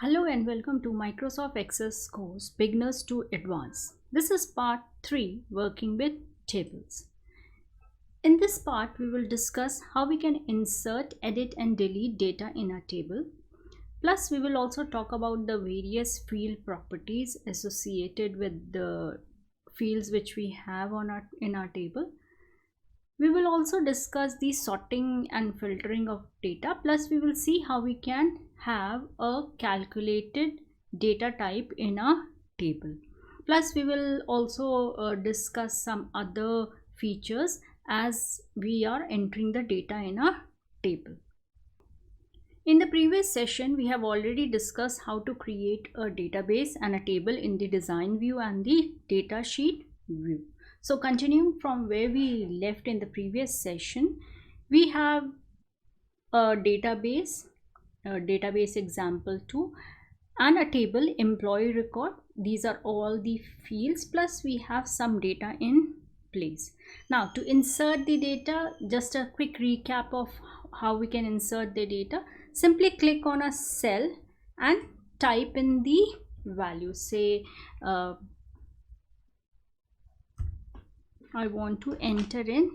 Hello and welcome to Microsoft Access course Beginners to Advanced. This is part 3, working with tables. In this part we will discuss how we can insert, edit and delete data in a table. Plus we will also talk about the various field properties associated with the fields which we have in our table. We will also discuss the sorting and filtering of data, plus we will see how we can have a calculated data type in a table. Plus we will also discuss some other features as we are entering the data in a table. In the previous session, we have already discussed how to create a database and a table in the design view and the data sheet view. So continuing from where we left in the previous session, we have a database example 2 and a table employee record. These are all the fields, plus we have some data in place. Now to insert the data, just a quick recap of how we can insert the data. Simply click on a cell and type in the value. Say I want to enter in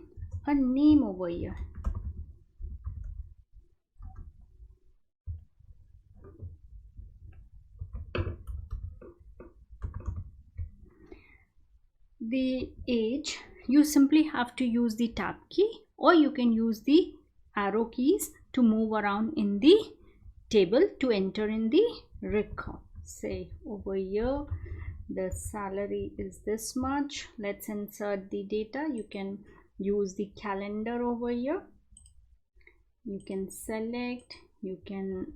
a name over here. The age, you simply have to use the tab key, or you can use the arrow keys to move around in the table to enter in the record. Say over here the salary is this much. Let's insert the data. You can use the calendar over here. You can select, you can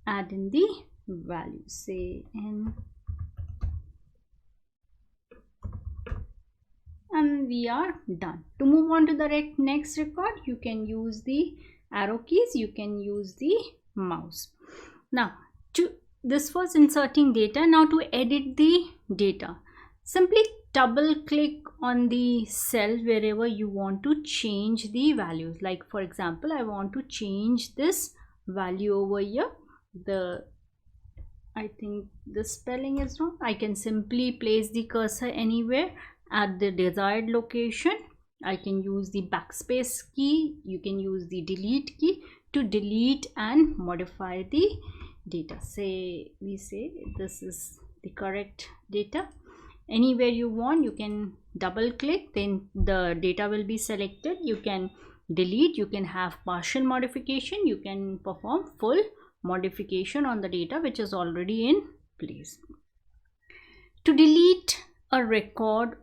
add in the value, say in, and we are done. To move on to the next record, you can use the arrow keys, you can use the mouse. Now this was inserting data. Now to edit the data, simply double click on the cell wherever you want to change the values. Like for example, I want to change this value over here. I think the spelling is wrong. I can simply place the cursor anywhere at the desired location. I can use the backspace key, you can use the delete key to delete and modify the data. We say this is the correct data. Anywhere you want, you can double click, then the data will be selected. You can delete, you can have partial modification, you can perform full modification on the data which is already in place. To delete a record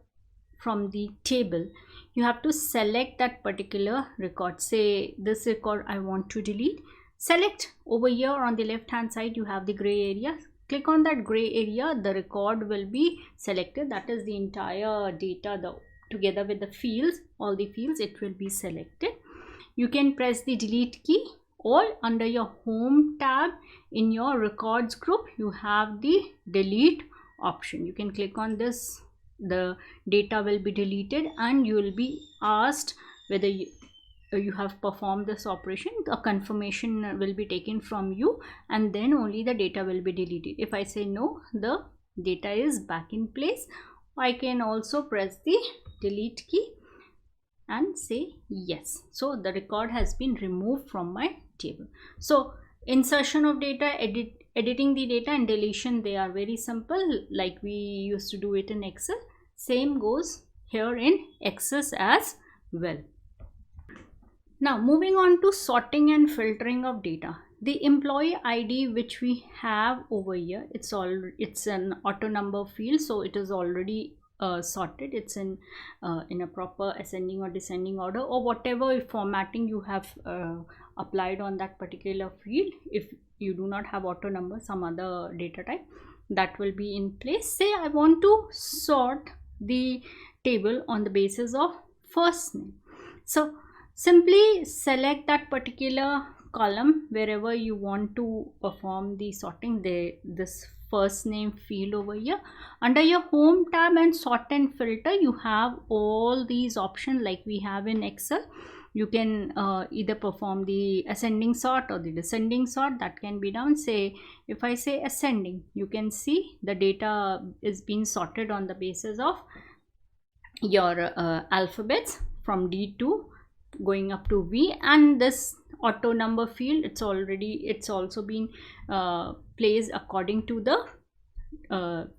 from the table, you have to select that particular record. Say this record I want to delete. Select over here on the left hand side, you have the gray area. Click on that gray area, the record will be selected. That is the entire data, together with the fields, all the fields, it will be selected. You can press the delete key, or under your home tab in your records group, you have the delete option. You can click on this, the data will be deleted and you will be asked whether you have performed this operation. A confirmation will be taken from you and then only the data will be deleted. If I say no, the data is back in place. I can also press the delete key and say yes. So the record has been removed from my table. So insertion of data, editing the data and deletion, they are very simple, like we used to do it in Excel. Same goes here in Access as well. Now moving on to sorting and filtering of data. The employee ID which we have over here, it's an auto number field, so it is already sorted. It's in a proper ascending or descending order, or whatever formatting you have applied on that particular field. If you do not have auto number, some other data type, that will be in place. Say I want to sort the table on the basis of first name. So simply select that particular column wherever you want to perform the sorting. This first name field over here. Under your home tab and sort and filter, you have all these options like we have in Excel. You can either perform the ascending sort or the descending sort. That can be done. Say if I say ascending, you can see the data is being sorted on the basis of your alphabets from D to going up to V, and this auto number field, it's also been placed according to the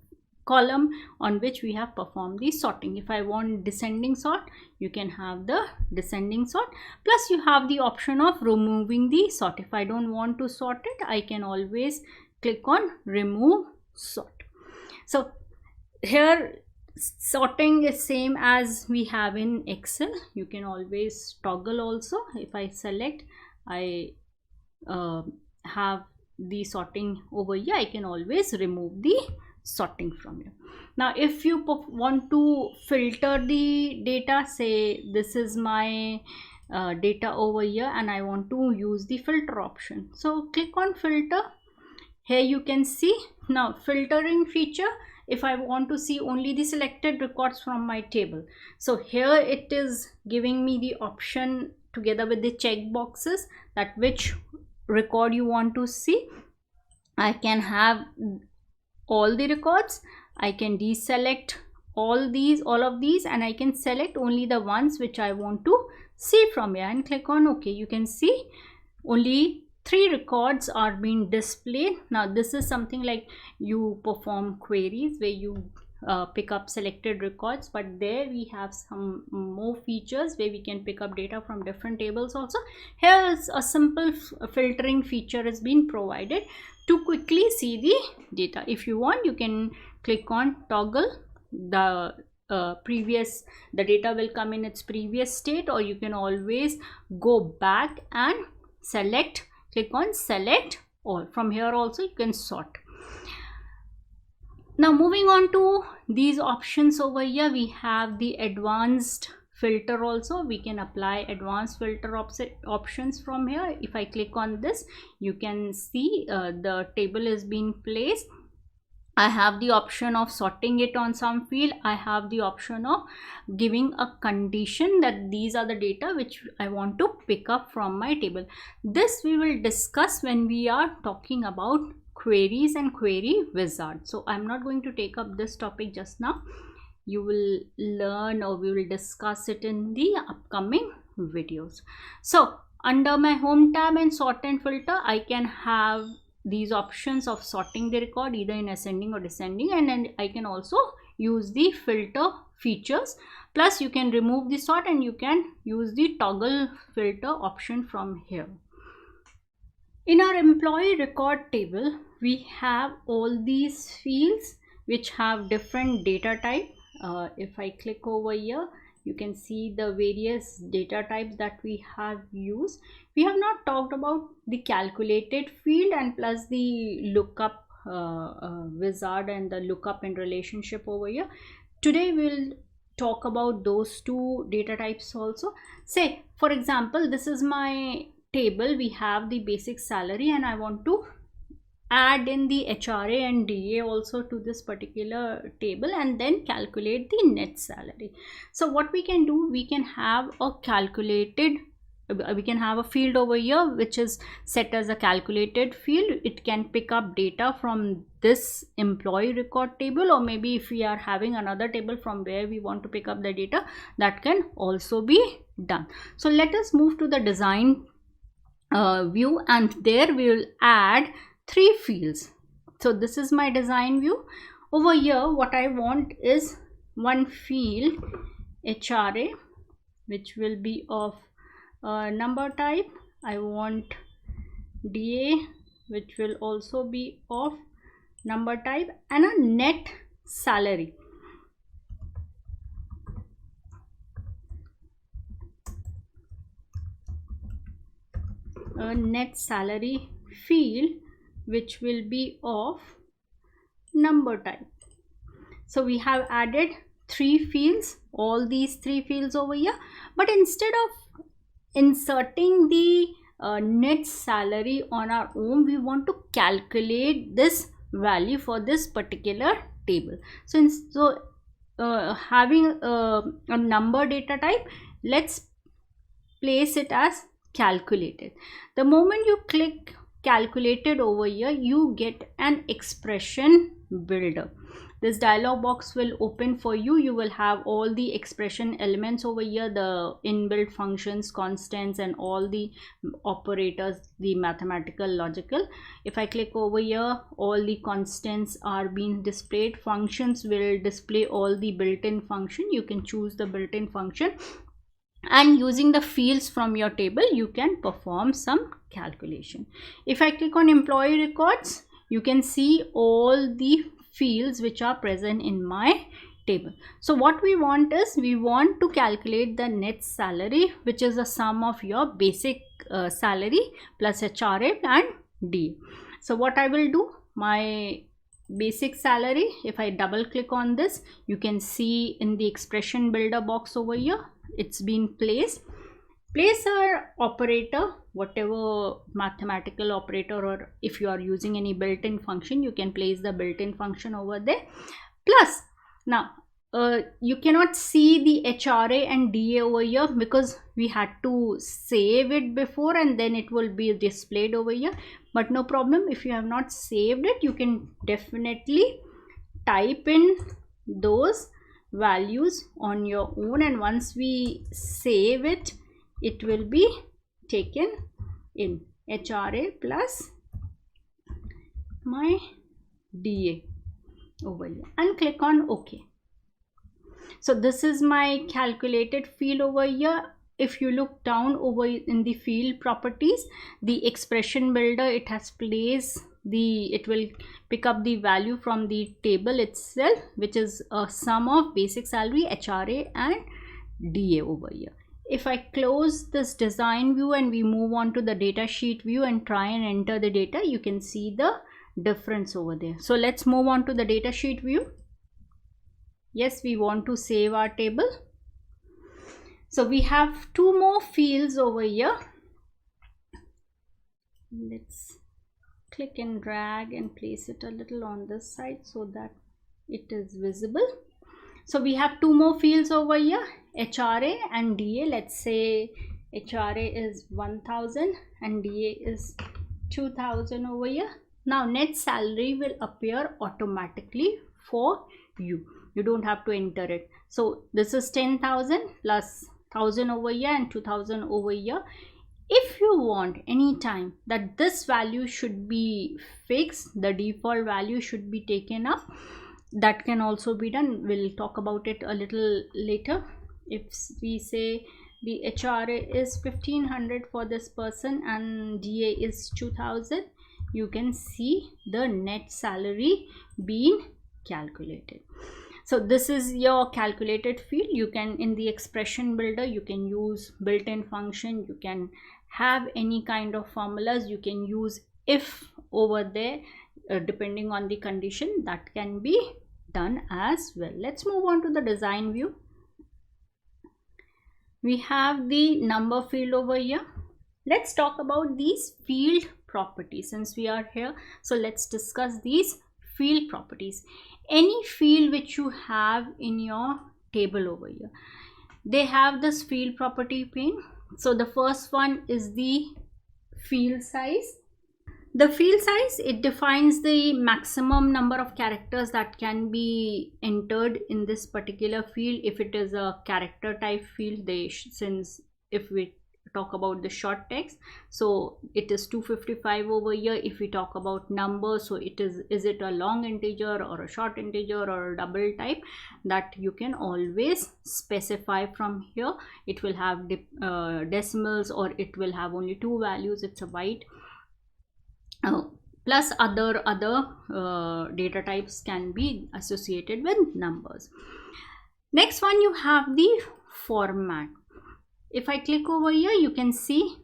column on which we have performed the sorting. If I want descending sort, you can have the descending sort, plus you have the option of removing the sort. If I don't want to sort it, I can always click on remove sort. So here sorting is same as we have in Excel. You can always toggle also. If I select, I have the sorting over here, I can always remove the sorting from here. Now if you want to filter the data, say this is my data over here and I want to use the filter option, so click on filter. Here you can see now filtering feature. If I want to see only the selected records from my table, so here it is giving me the option together with the check boxes that which record you want to see. I can have all the records, I can deselect all of these, and I can select only the ones which I want to see from here and click on OK. You can see only 3 records are being displayed. Now this is something like you perform queries where you pick up selected records, but there we have some more features where we can pick up data from different tables also. Here is a simple filtering feature has been provided to quickly see the data. If you want, you can click on toggle. The data will come in its previous state, or you can always go back and select, click on select all. From here also you can sort. Now moving on to these options over here, we have the advanced filter also. We can apply advanced filter options from here. If I click on this, you can see the table is being placed. I have the option of sorting it on some field. I have the option of giving a condition that these are the data which I want to pick up from my table. This we will discuss when we are talking about queries and query wizard. So I'm not going to take up this topic just now. You will learn, or we will discuss it in the upcoming videos. So under my home tab and sort and filter, I can have these options of sorting the record either in ascending or descending, and then I can also use the filter features, plus you can remove the sort and you can use the toggle filter option from here. In our employee record table, we have all these fields which have different data type. If I click over here, you can see the various data types that we have used. We have not talked about the calculated field and plus the lookup wizard and the lookup and relationship over here. Today we'll talk about those two data types also. Say for example, this is my table. We have the basic salary and I want to add in the HRA and DA also to this particular table and then calculate the net salary. So what we can do, we can have a field over here which is set as a calculated field. It can pick up data from this employee record table, or maybe if we are having another table from where we want to pick up the data, that can also be done. So let us move to the design view, and there we will add 3 fields. So this is my design view. Over here what I want is one field HRA which will be of number type. I want DA which will also be of number type, and a net salary. A net salary field which will be of number type. So we have added 3 fields, all these 3 fields over here, but instead of inserting the net salary on our own, we want to calculate this value for this particular table. So having a number data type, let's place it as calculated. The moment you click calculated over here, you get an expression builder. This dialog box will open for you. You will have all the expression elements over here, the inbuilt functions, constants, and all the operators, the mathematical, logical. If I click over here, all the constants are being displayed. Functions will display all the built-in function. You can choose the built-in function, and using the fields from your table you can perform some calculation. If I click on employee records, you can see all the fields which are present in my table. So what we want is, we want to calculate the net salary, which is the sum of your basic salary plus HRA and D. So what I will do, my basic salary, if I double click on this, you can see in the expression builder box over here, it's been placed. Place a operator, whatever mathematical operator, or if you are using any built-in function, you can place the built-in function over there. Plus, now you cannot see the HRA and DA over here because we had to save it before and then it will be displayed over here. But no problem, if you have not saved it, you can definitely type in those values on your own, and once we save it, it will be taken in HRA plus my DA over here, and click on OK. So this is my calculated field over here. If you look down over in the field properties, the expression builder, it has placed the, it will pick up the value from the table itself, which is a sum of basic salary, HRA and DA over here. If I close this design view and we move on to the data sheet view and try and enter the data, you can see the difference over there. So let's move on to the data sheet view. Yes, we want to save our table. So we have two more fields over here. Let's click and drag and place it a little on this side so that it is visible. So we have two more fields over here, HRA and DA. Let's say HRA is 1000 and DA is 2000 over here. Now net salary will appear automatically for you. You don't have to enter it. So this is 10,000 plus 1000 over here and 2000 over here. If you want any time that this value should be fixed, the default value should be taken up, that can also be done. We'll talk about it a little later. If we say the HRA is 1500 for this person and DA is 2000, you can see the net salary being calculated. So this is your calculated field. You can, in the expression builder, you can use built-in function, you can have any kind of formulas, you can use if over there, depending on the condition, that can be done as well. Let's move on to the design view. We have the number field over here. Let's talk about these field properties since we are here. So let's discuss these field properties. Any field which you have in your table over here, they have this field property pane. So the first one is the field size. The field size, it defines the maximum number of characters that can be entered in this particular field. If it is a character type field, since if we talk about the short text, so it is 255 over here. If we talk about numbers, so it is it a long integer or a short integer or a double type, that you can always specify from here. It will have decimals, or it will have only two values. It's a byte. Plus other data types can be associated with numbers. Next one, you have the format. If I click over here, you can see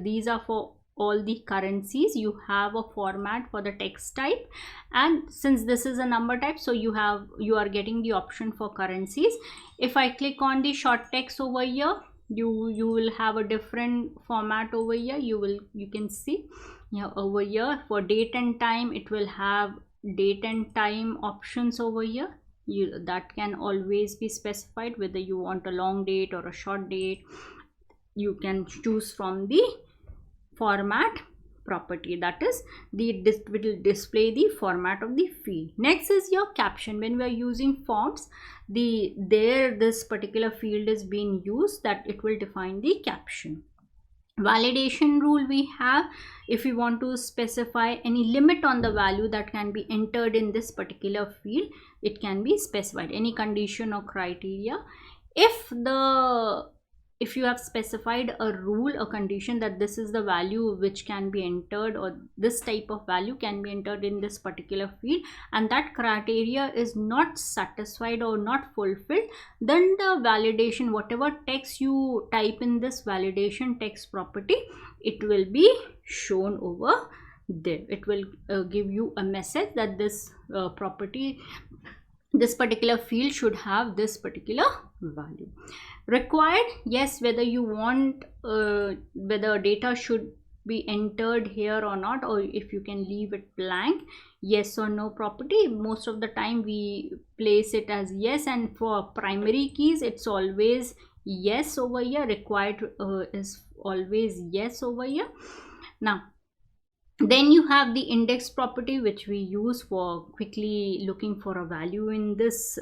these are for all the currencies. You have a format for the text type, and since this is a number type, so you are getting the option for currencies. If I click on the short text over here, you will have a different format over here. You can see over here for date and time, it will have date and time options over here. That can always be specified whether you want a long date or a short date. you can choose from the format property, that is it will display the format of the field. Next is your caption. When we are using fonts, this particular field is being used, that it will define the caption. Validation rule we have, if we want to specify any limit on the value that can be entered in this particular field, it can be specified, any condition or criteria. If you have specified a rule, a condition, that this is the value which can be entered, or this type of value can be entered in this particular field, and that criteria is not satisfied or not fulfilled, then the validation, whatever text you type in this validation text property, it will be shown over there. It will give you a message that this property, this particular field should have this particular value. Required, yes, whether you want whether data should be entered here or not, or if you can leave it blank, yes or no property. Most of the time we place it as yes, and for primary keys it's always yes over here. Required is always yes over here. Now then you have the index property, which we use for quickly looking for a value in this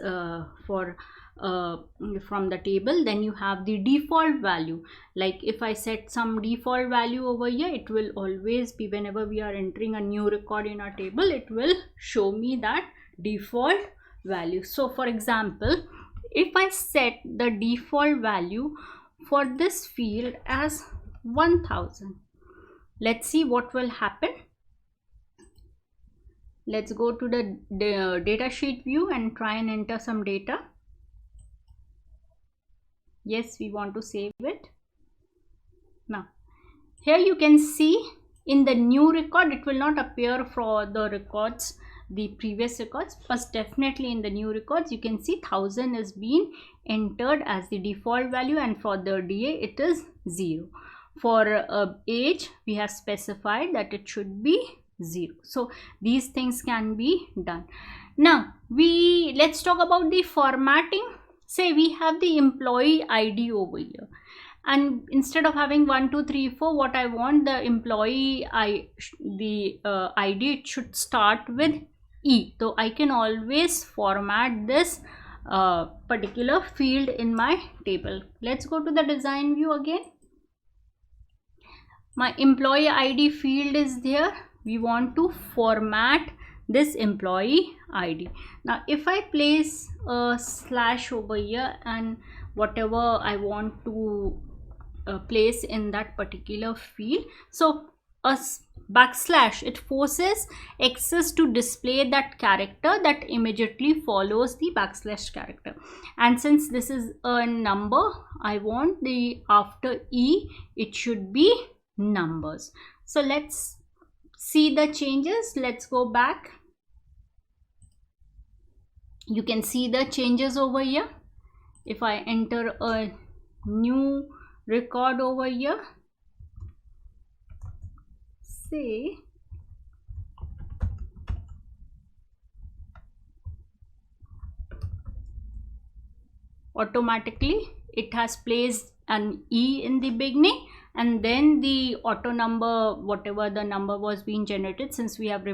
from the table. Then you have the default value. Like if I set some default value over here, it will always be, whenever we are entering a new record in our table, it will show me that default value. So for example, if I set the default value for this field as 1000, let's see what will happen. Let's go to the datasheet view and try and enter some data. Yes, we want to save it. Now here you can see in the new record, it will not appear for the records, the previous records, but definitely in the new records you can see 1000 is being entered as the default value, and for the DA it is 0. For age we have specified that it should be 0. So these things can be done. Now let's talk about the formatting. Say we have the employee ID over here, and instead of having 1 2 3 4, what I want, the employee ID, it should start with E. So I can always format this particular field in my table. Let's go to the design view again. My employee ID field is there. We want to format this employee ID. Now if I place a slash over here, and whatever I want to place in that particular field, so a backslash, it forces access to display that character that immediately follows the backslash character. And since this is a number, I want the after E it should be numbers. So let's see the changes. Let's go back. You can see the changes over here. If I enter a new record over here, say automatically it has placed an E in the beginning, and then the auto number, whatever the number was being generated, since we have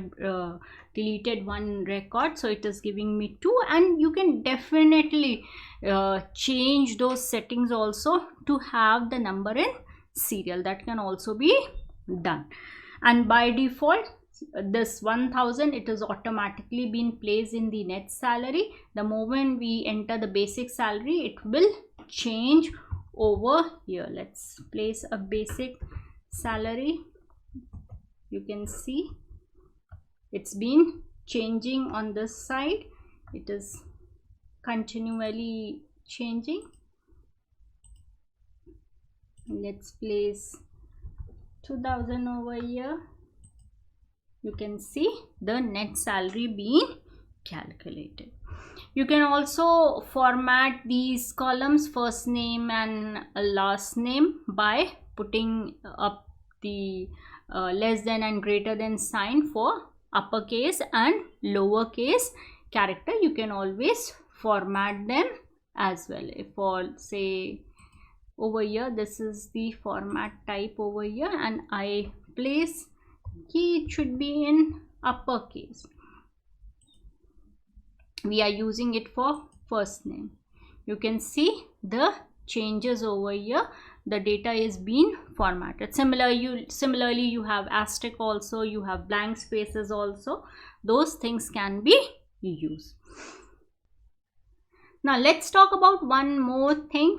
deleted one record, so it is giving me 2. And you can definitely change those settings also to have the number in serial. That can also be done. And by default, this 1000, it is automatically been placed in the net salary. The moment we enter the basic salary, it will change over here. Let's place a basic salary. You can see it's been changing on this side. It is continually changing. Let's place 2000 over here. You can see the net salary being calculated. You can also format these columns, first name and last name, by putting up the less than and greater than sign for uppercase and lowercase character. You can always format them as well. If for say over here. This is the format type over here, and I place key, it should be in uppercase. We are using it for first name. You can see the changes over here. The data is being formatted. Similarly you have asterisk also, you have blank spaces also. Those things can be used. Now let's talk about one more thing.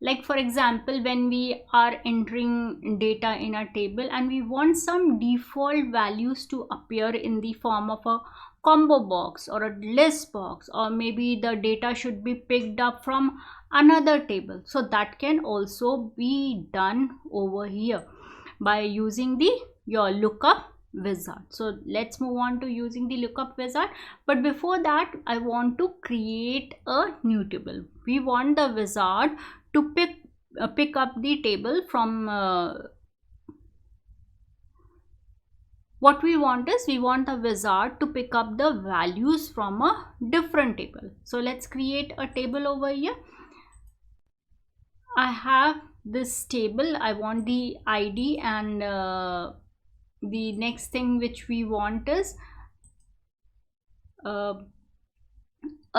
Like for example, when we are entering data in a table and we want some default values to appear in the form of a combo box or a list box, or maybe the data should be picked up from another table, so that can also be done over here by using your lookup wizard. So let's move on to using the lookup wizard, but before that I want to create a new table. We want the wizard to pick up the table from what we want is, we want a wizard to pick up the values from a different table. So let's create a table over here. I have this table, I want the ID, and the next thing which we want is a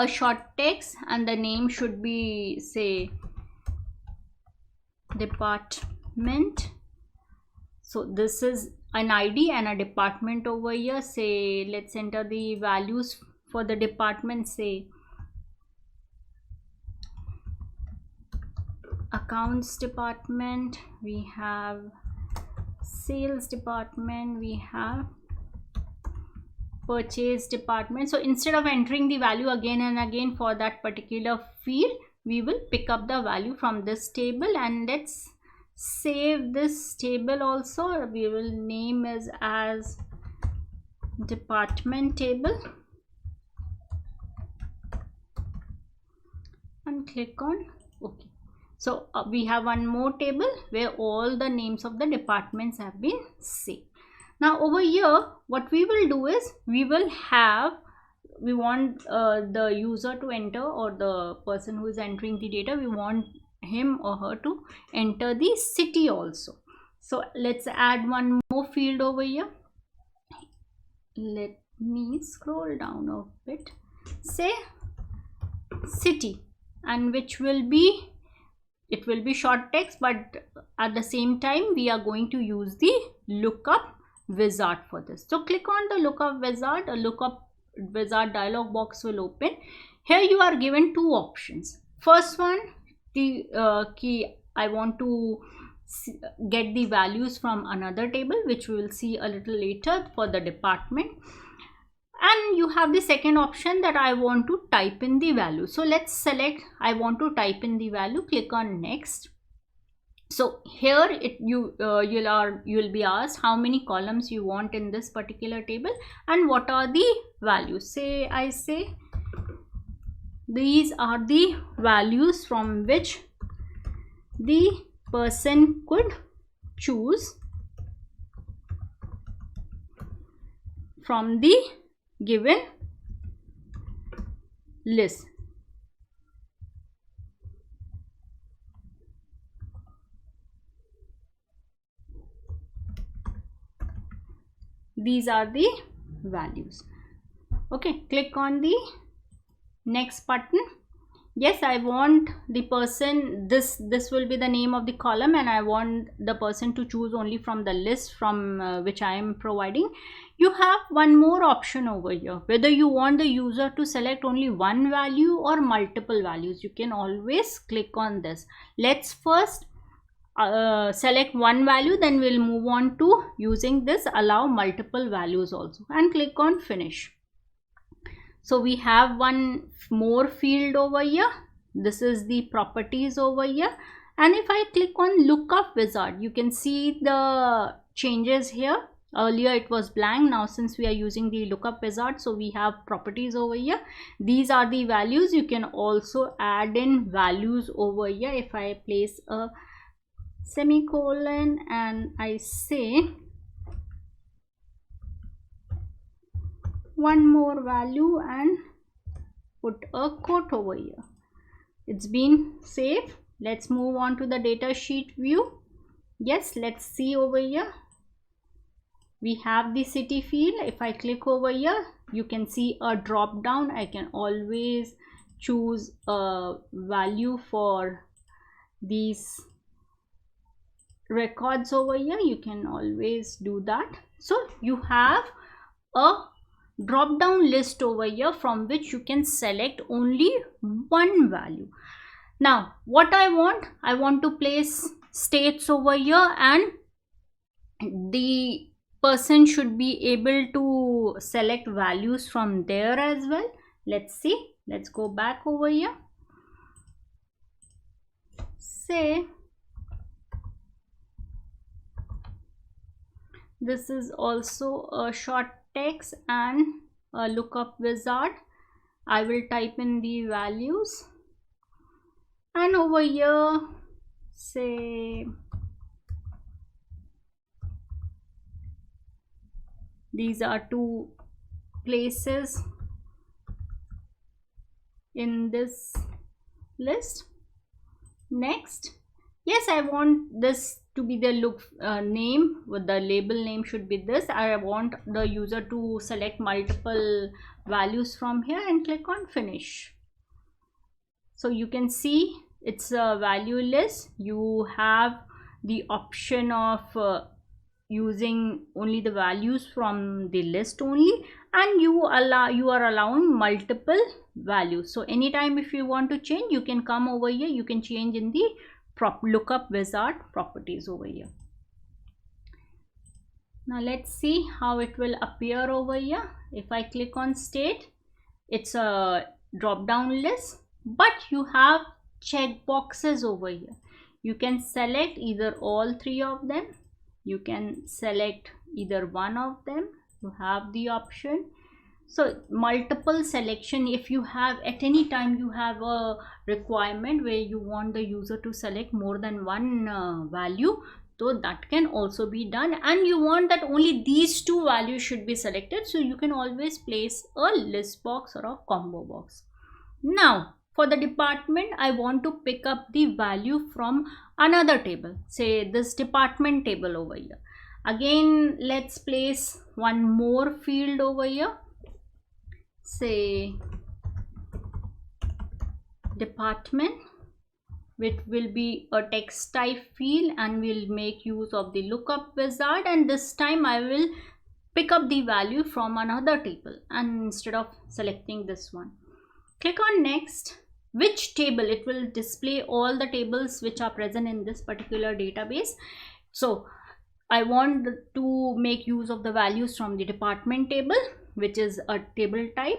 short text, and the name should be, say, department. So this is an ID and a department over here. Say, let's enter the values for the department. Say accounts department, we have sales department, we have purchase department. So instead of entering the value again and again for that particular field, we will pick up the value from this table. And let's save this table also. We will name it as department table and click on OK. So we have one more table where all the names of the departments have been saved. Now over here what we will do is, we want the user to enter, or the person who is entering the data, we want him or her to enter the city also. So let's add one more field over here. Let me scroll down a bit. Say city, and which will be, it will be short text, but at the same time we are going to use the lookup wizard for this. So click on the lookup wizard. A lookup wizard dialog box will open. Here you are given two options. First one, the key, I want to get the values from another table, which we will see a little later for the department. And you have the second option, that I want to type in the value. So let's select I want to type in the value, click on next. So here you'll be asked how many columns you want in this particular table and what are the values. Say I say these are the values from which the person could choose from the given list. These are the values. Okay, click on the next button. Yes, I want the person, this will be the name of the column, and I want the person to choose only from the list from which I am providing. You have one more option over here, whether you want the user to select only one value or multiple values. You can always click on this. Let's first select one value, then we'll move on to using this allow multiple values also, and click on finish. So we have one more field over here. This is the properties over here, and if I click on lookup wizard, you can see the changes here. Earlier it was blank. Now since we are using the lookup wizard, so we have properties over here. These are the values. You can also add in values over here. If I place a semicolon and I say one more value and put a quote over here, it's been saved. Let's move on to the data sheet view. Yes, let's see over here. We have the city field. If I click over here, you can see a drop down. I can always choose a value for these records over here. You can always do that. So you have a drop down list over here from which you can select only one value. Now what I want to place states over here, and the person should be able to select values from there as well. Let's see. Let's go back over here. Say this is also a short text and a lookup wizard. I will type in the values, and over here say these are two places in this list. Next, yes, I want this to be the look name, with the label name should be this. I want the user to select multiple values from here and click on finish. So you can see it's a value list. You have the option of using only the values from the list only, and you are allowing multiple values. So anytime if you want to change, you can come over here, you can change in the lookup wizard properties over here. Now let's see how it will appear over here. If I click on state, it's a drop down list, but you have check boxes over here. You can select either all three of them, you can select either one of them. You have the option. So multiple selection, if you have at any time you have a requirement where you want the user to select more than one value, so that can also be done, and you want that only these two values should be selected, so you can always place a list box or a combo box. Now for the department, I want to pick up the value from another table, say this department table over here. Again, let's place one more field over here, say department, which will be a text type field, and we'll make use of the lookup wizard, and this time I will pick up the value from another table, and instead of selecting this one, click on next. Which table? It will display all the tables which are present in this particular database. So I want to make use of the values from the department table, which is a table type,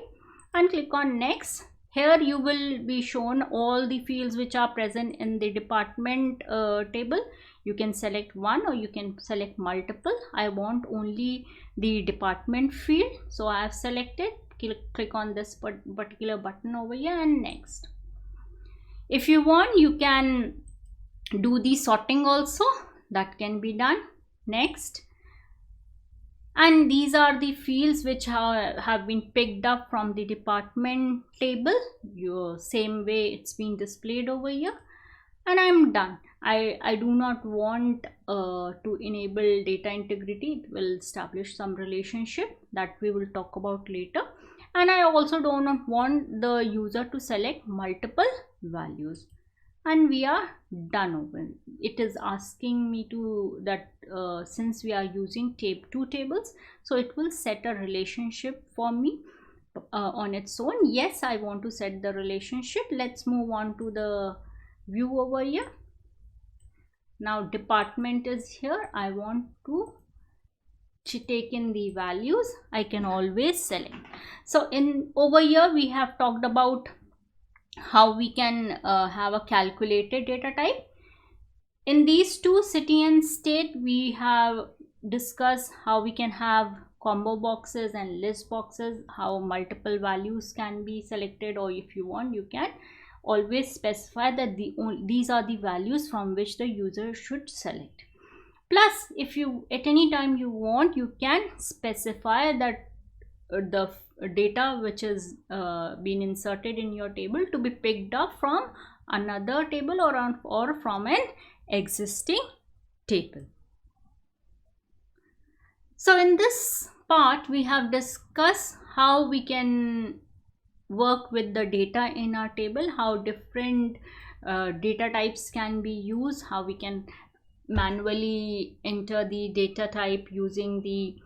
and click on next. Here you will be shown all the fields which are present in the department table. You can select one or you can select multiple. I want only the department field, so I have selected. Click on this particular button over here and next. If you want, you can do the sorting also, that can be done. Next, and these are the fields which have been picked up from the department table. Your same way it's been displayed over here, and I'm done. I do not want to enable data integrity. It will establish some relationship that we will talk about later, and I also do not want the user to select multiple values, and we are done over. It is asking me to that since we are using two tables, so it will set a relationship for me on its own. Yes, I want to set the relationship. Let's move on to the view over here. Now department is here. I want to take in the values. I can always select. So in over here we have talked about how we can have a calculated data type. In these two, city and state, we have discussed how we can have combo boxes and list boxes, how multiple values can be selected, or if you want, you can always specify that these are the values from which the user should select. Plus, if you at any time you want, you can specify that the data which is been inserted in your table to be picked up from another table or from an existing table. So in this part we have discussed how we can work with the data in our table, how different data types can be used, how we can manually enter the data type using the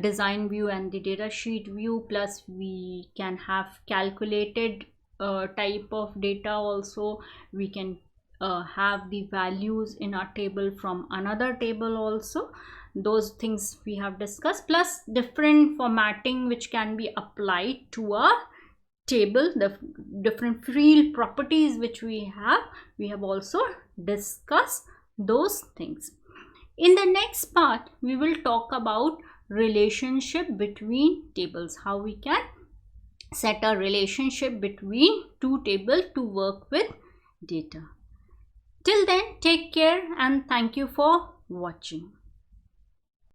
design view and the data sheet view, plus we can have calculated type of data also. We can have the values in our table from another table also. Those things we have discussed, plus different formatting which can be applied to our table, the different field properties which we have also discussed those things. In the next part we will talk about relationship between tables, how we can set a relationship between two tables to work with data. Till then, take care and thank you for watching.